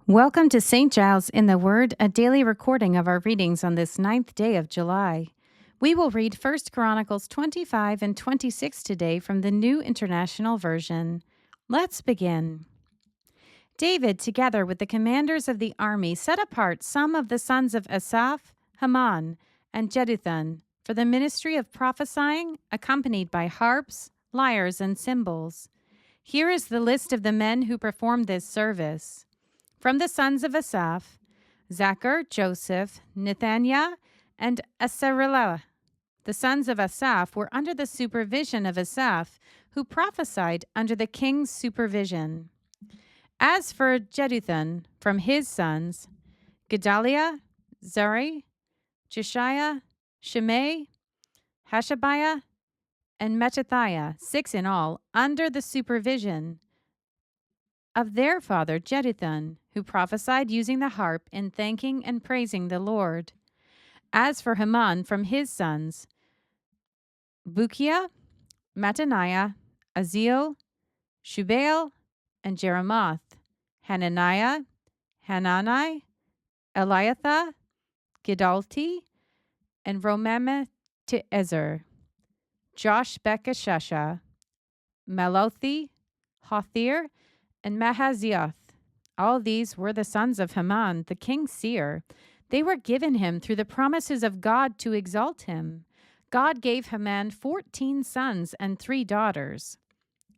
Welcome to St. Giles in the Word, a daily recording of our readings on this 9th day of July. We will read 1 Chronicles 25 and 26 today from the New International Version. Let's begin. David, together with the commanders of the army, set apart some of the sons of Asaph, Heman, and Jeduthun for the ministry of prophesying, accompanied by harps, lyres, and cymbals. Here is the list of the men who performed this service. From the sons of Asaph, Zachar, Joseph, Nethaniah, and Asarilah. The sons of Asaph were under the supervision of Asaph, who prophesied under the king's supervision. As for Jeduthun, from his sons, Gedaliah, Zari, Jeshiah, Shimei, Hashabiah, and Mattathiah, 6 in all, under the supervision of their father Jeduthun, who prophesied using the harp in thanking and praising the Lord. As for Heman from his sons, Bukiah, Mattaniah, Aziel, Shubael, and Jeremoth, Hananiah, Hanani, Eliathah, Gidalti, and Romameth-Ezer, Joshbekashasha, Malothi, Hothir, and Mahazioth. All these were the sons of Heman, the king's seer. They were given him through the promises of God to exalt him. God gave Heman 14 sons and 3 daughters.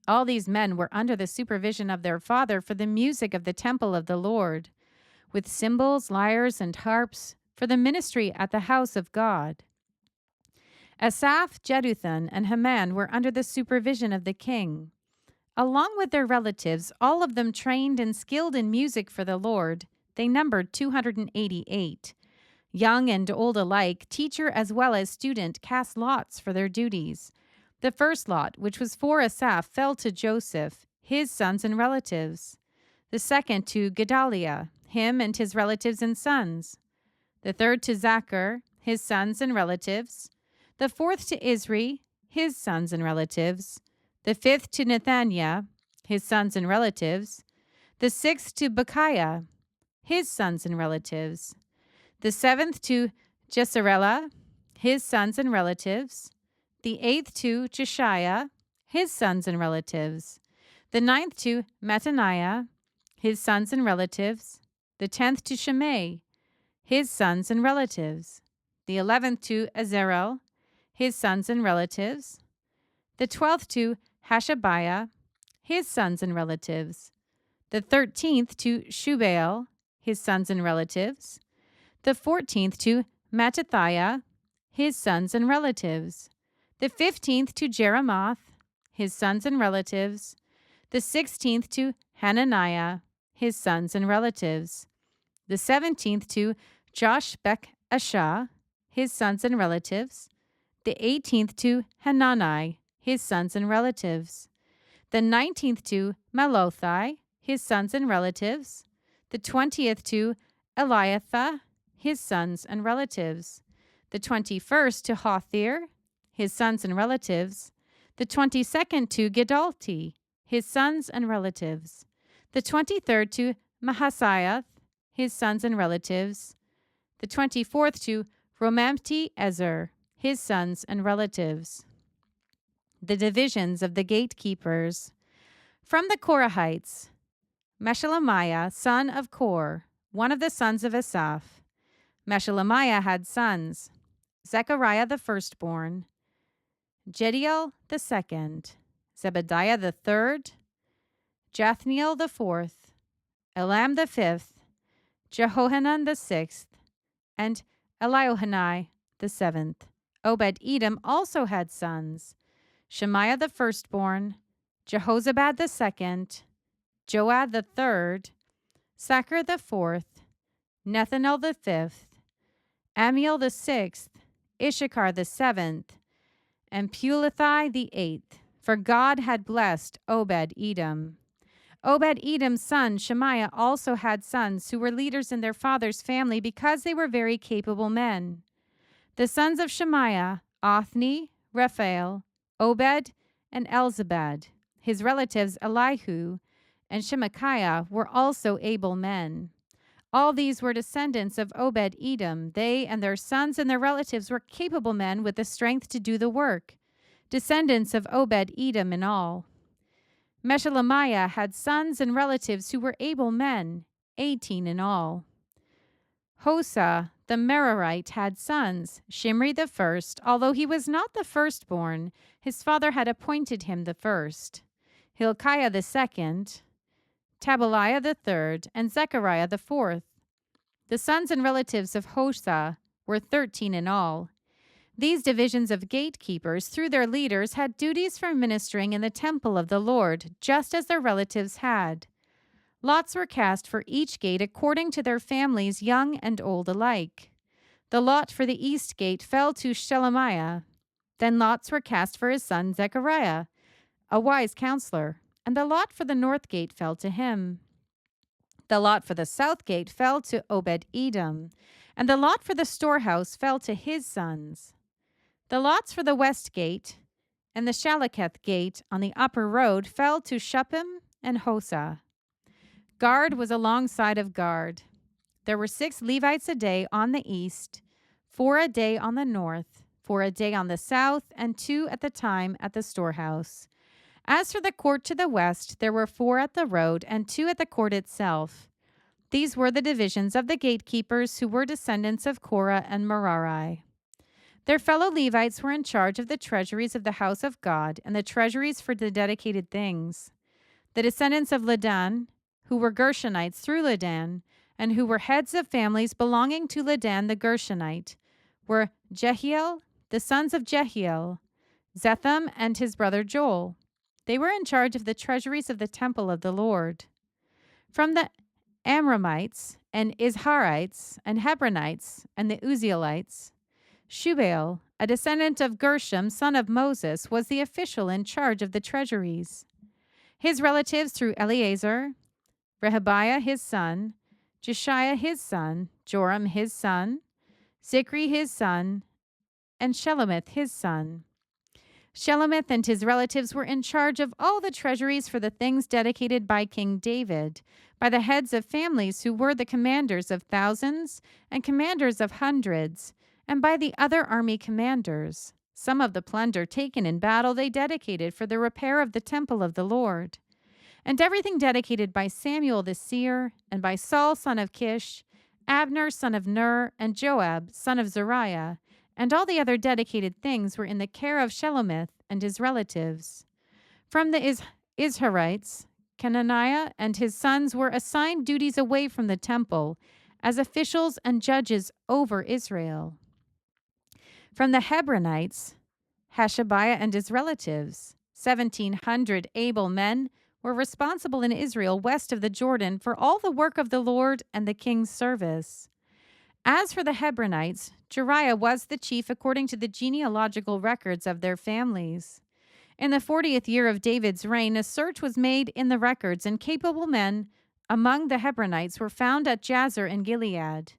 All these men were under the supervision of their father for the music of the temple of the Lord, with cymbals, lyres, and harps for the ministry at the house of God. Asaph, Jeduthun, and Heman were under the supervision of the king. Along with their relatives, all of them trained and skilled in music for the Lord, they numbered 288. Young and old alike, teacher as well as student, cast lots for their duties. The first lot, which was for Asaph, fell to Joseph, his sons and relatives. The second to Gedaliah, him and his relatives and sons. The third to Zachar, his sons and relatives. The fourth to Isri, his sons and relatives. The fifth to Nethaniah, his sons and relatives. The sixth to Bukiah, his sons and relatives. The seventh to Jesarela, his sons and relatives. The eighth to Jeshiah, his sons and relatives. The ninth to Mattaniah, his sons and relatives. The 10th to Shimei, his sons and relatives. The 11th to Azarel, his sons and relatives. The 12th to Hashabiah, his sons and relatives. The 13th to Shubael, his sons and relatives. The 14th to Mattathiah, his sons and relatives. The 15th to Jeremoth, his sons and relatives. The 16th to Hananiah, his sons and relatives. The 17th to Joshbekashah, his sons and relatives. The 18th to Hanani, his sons and relatives. The 19th to Malothi, his sons and relatives. The 20th to Eliathah, his sons and relatives. The 21st to Hothir, his sons and relatives. The 22nd to Gidalti, his sons and relatives. The 23rd to Mahasiah, his sons and relatives. The 24th to Romamti-Ezer, his sons and relatives. The divisions of the gatekeepers. From the Korahites, Meshelemiah, son of Kor, one of the sons of Asaph. Meshelemiah had sons, Zechariah the firstborn, Jediel the second, Zebediah the third, Jathniel the fourth, Elam the fifth, Jehohanan the sixth, and Eliohanai the seventh. Obed-Edom also had sons, Shemaiah the firstborn, Jehozabad the second, Joad the third, Sacher the fourth, Nethanel the fifth, Amiel the sixth, Issachar the seventh, and Peulethi the eighth, for God had blessed Obed-Edom. Obed-Edom's son Shemaiah also had sons who were leaders in their father's family because they were very capable men. The sons of Shemaiah, Othni, Raphael, Obed, and Elzabad. His relatives Elihu and Shemachiah were also able men. All these were descendants of Obed-Edom. They and their sons and their relatives were capable men with the strength to do the work, descendants of Obed-Edom in all. Meshelemiah had sons and relatives who were able men, 18 in all. Hosa, the Merarite, had sons, Shimri the first, although he was not the firstborn, his father had appointed him the first. Hilkiah the second, Tabaliah the third, and Zechariah the fourth. The sons and relatives of Hosa were 13 in all. These divisions of gatekeepers, through their leaders, had duties for ministering in the temple of the Lord, just as their relatives had. Lots were cast for each gate according to their families, young and old alike. The lot for the east gate fell to Shelemiah. Then lots were cast for his son Zechariah, a wise counselor, and the lot for the north gate fell to him. The lot for the south gate fell to Obed-Edom, and the lot for the storehouse fell to his sons. The lots for the west gate and the Shalaketh gate on the upper road fell to Shuppim and Hosa. Guard was alongside of guard. There were 6 Levites a day on the east, 4 a day on the north, 4 a day on the south, and 2 at the time at the storehouse. As for the court to the west, there were 4 at the road and 2 at the court itself. These were the divisions of the gatekeepers who were descendants of Korah and Merari. Their fellow Levites were in charge of the treasuries of the house of God and the treasuries for the dedicated things. The descendants of Ladan, who were Gershonites through Ladan, and who were heads of families belonging to Ladan the Gershonite, were Jehiel, the sons of Jehiel, Zetham, and his brother Joel. They were in charge of the treasuries of the temple of the Lord. From the Amramites and Izharites and Hebronites and the Uzzielites, Shubael, a descendant of Gershom, son of Moses, was the official in charge of the treasuries. His relatives through Eleazar, Rehabiah his son, Jeshiah his son, Joram his son, Zikri his son, and Shelomith his son. Shelomith and his relatives were in charge of all the treasuries for the things dedicated by King David, by the heads of families who were the commanders of thousands and commanders of hundreds, and by the other army commanders. Some of the plunder taken in battle they dedicated for the repair of the temple of the Lord. And everything dedicated by Samuel the seer, and by Saul son of Kish, Abner son of Ner, and Joab son of Zeruiah, and all the other dedicated things were in the care of Shelomith and his relatives. From the Izharites, Kenaniah and his sons were assigned duties away from the temple as officials and judges over Israel. From the Hebronites, Hashabiah and his relatives, 1,700 able men, were responsible in Israel west of the Jordan for all the work of the Lord and the king's service. As for the Hebronites, Jeriah was the chief according to the genealogical records of their families. In the 40th year of David's reign, a search was made in the records, and capable men among the Hebronites were found at Jazer in Gilead.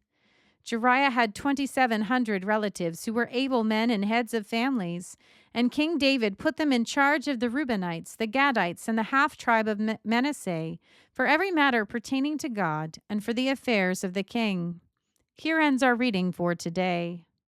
Jeriah had 2,700 relatives who were able men and heads of families, and King David put them in charge of the Reubenites, the Gadites, and the half-tribe of Manasseh, for every matter pertaining to God and for the affairs of the king. Here ends our reading for today.